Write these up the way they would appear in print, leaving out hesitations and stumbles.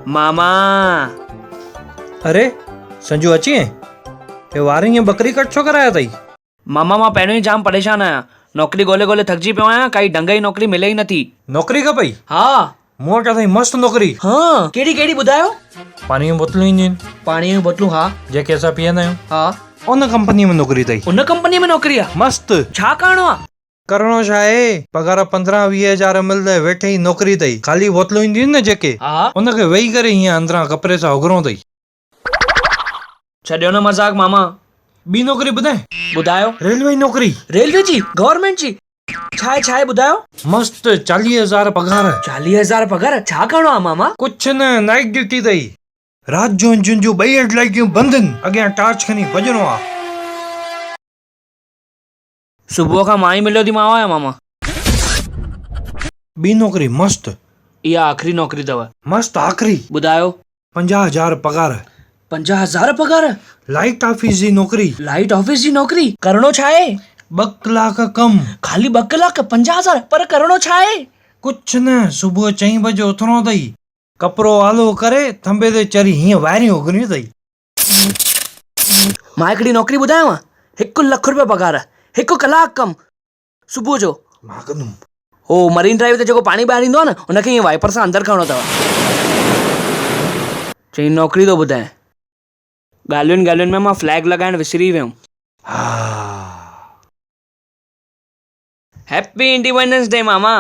मामा अरे संजू अची हे वार ईअं बकरी कट छो कराया अथई? मामा मां पहिरियों ई जाम परेशान आहियां। नौकिरी ॻोल्हे ॻोल्हे थकिजी पियो आहियां, काई ढंग जी नौकिरी मिले ई नथी। नौकिरी खपई? हा मूं वटि अथई मस्त नौकिरी। हाँ कहिड़ी कहिड़ी ॿुधायो। पाणी जूं बोतलूं ईंदियूं आहिनि पाणीअ जूं बोतलूं, हा जेके असां पीअंदा आहियूं, हा उन कंपनीअ में नौकिरी अथई। उन कंपनीअ में नौकिरी आहे? मस्त। छा करणो आहे? करणो छा आहे, पगार 15-20 हज़ार मिलंदे वेठे ई नौकिरी अथई। खाली बोतलूं ईंदियूं आहिनि न जेके, हा उनखे वेही करे हीअं अंदरां कपिड़े सां उघरो अथई। छॾियो न मज़ाक मामा। ॿी नौकिरी ॿुधाए? ॿुधायो। रेलवे जी नौकिरी। रेलवे जी? गवर्नमेंट जी? छा आहे ॿुधायो। मस्त 40,000 पगार। 40,000 पगार? छा करणो आहे मामा? कुछ न, नाइट ड्यूटी अथई। रात जो इंजन जूं 2 हेडलाइटियूं बंदि आहिनि, अॻियां टार्च खणी भॼणो आहे। सुबुह खां मां ई मिलियो थी मावा या मामा। ॿी नौकिरी मस्त। इहा आख़िरी नौकिरी अथव? मस्त आख़िरी। ॿुधायो। 50,000 पगार। 50,000 पगार? लाइट ऑफिस जी नौकिरी। लाइट ऑफिस जी नौकिरी? करणो छा आहे? 2 कलाक कम। खाली 2 कलाक 50,000? पर करणो छा आहे? कुछ न, सुबुह 4 बजे उथणो अथई, कपिड़ो आलो करे थंबे ते चढ़ी हीअं वायरियूं उघणियूं अथई। मां हिकिड़ी नौकिरी ॿुधायांव, 1 लख रुपया पगार, 1 कलाक कम, सुबुह जो। मां कंदुमि। हो मरीन ड्राइव ते जेको पाणी ॿाहिरि ईंदो आहे न, उनखे ईअं वाइपर सां अंदरि खणणो अथव। चई नौकिरी थो ॿुधाए। ॻाल्हियुनि ॻाल्हियुनि में मां फ्लैग लॻाइण विसरी वियुमि। हैप्पी इंडिपेंडेंस डे मामा।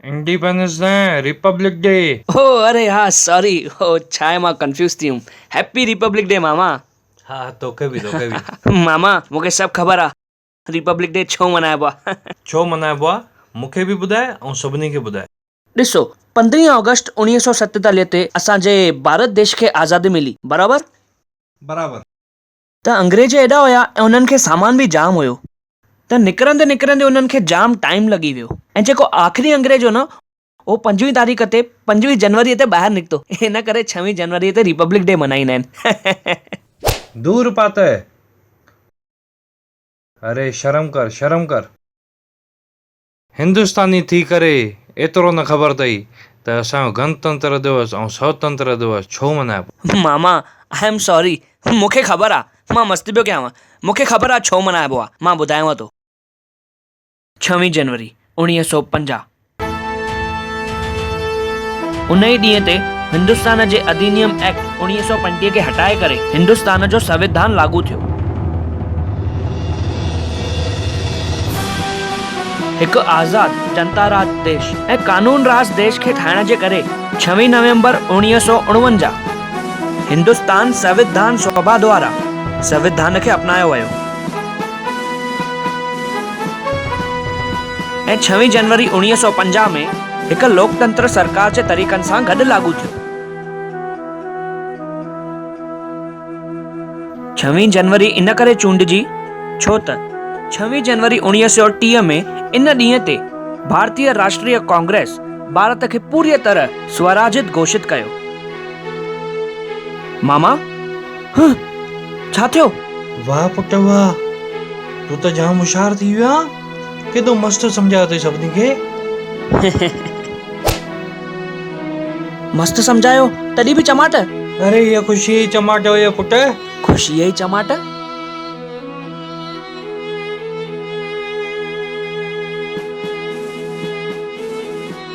इंडिपेंडेंस न, रिपब्लिक डे। ओ अरे हा सॉरी, हो छा आहे, मां कंफ्यूज थी वियुमि। हैप्पी रिपब्लिक डे मामा। हा तोखे बि। मामा मूंखे सभु ख़बर आहे रिपब्लिक डे छो मल्हाइबो आहे। छो मल्हाइबो आहे मूंखे बि ॿुधाए ऐं सभिनी खे ॿुधाए। ॾिसो, 15 अगस्त 1947 ते असांजे भारत देश खे आज़ादी मिली, बराबरि? त अंग्रेज एॾा हुया ऐं उन्हनि खे सामान बि जाम हुयो, त निकिरंदे निकिरंदे उन्हनि खे जाम टाइम लॻी वियो। ऐं जेको आख़िरी अंग्रेज हो न, उहो 25 तारीख़ ते 25 जनवरी ते ॿाहिरि निकितो। हिन करे 26 जनवरी ते रिपब्लिक डे मल्हाईंदा आहिनि। दूर पाते। अरे शर्म कर। हिंदुस्तानी थी करे एतिरो न ख़बर अथई त असांजो गणतंत्र दिवस ऐं स्वतंत्र दिवस छो मल्हाइबो। मामा आई एम सॉरी, मूंखे ख़बर आहे, मां मस्ती पियो कयांव। मूंखे ख़बर आहे छो मल्हाइबो आहे, मां ॿुधायांव थो। 26 जनवरी 1950, उन ई ॾींहं ते हिंदुस्तान जे अधिनियम एक्ट 1935 खे हटाए करे हिंदुस्तान जो संविधान लागू थियो। हिकु आज़ाद जनता राज देश ऐं कानून राज देश खे ठाहिण जे करे 26 नवंबर 1949 हिंदुस्तान संविधान सभा द्वारा संविधान खे अपनायो वियो ऐं 26 जनवरी 1950 में हिकु लोकतंत्र सरकार जे तरीक़नि सां गॾु लागू थियो। 26 जनवरी इन करे चूंडिजी छो त 26 जनवरी 1930 में इन ॾींहं ते भारतीय राष्ट्रीय कांग्रेस भारत खे पूरी तरह स्वराजित घोषित कयो। मामा छा थियो? वाह पुट वाह, तूं त जाम होशियार थी वियो आहे। केॾो मस्त सम्झायो अथई सभिनी खे। मस्त सम्झायो तॾहिं बि चमाट? अरे इहा ख़ुशी चमाट हुयो पुट। ख़ुशीअ ई चमाट?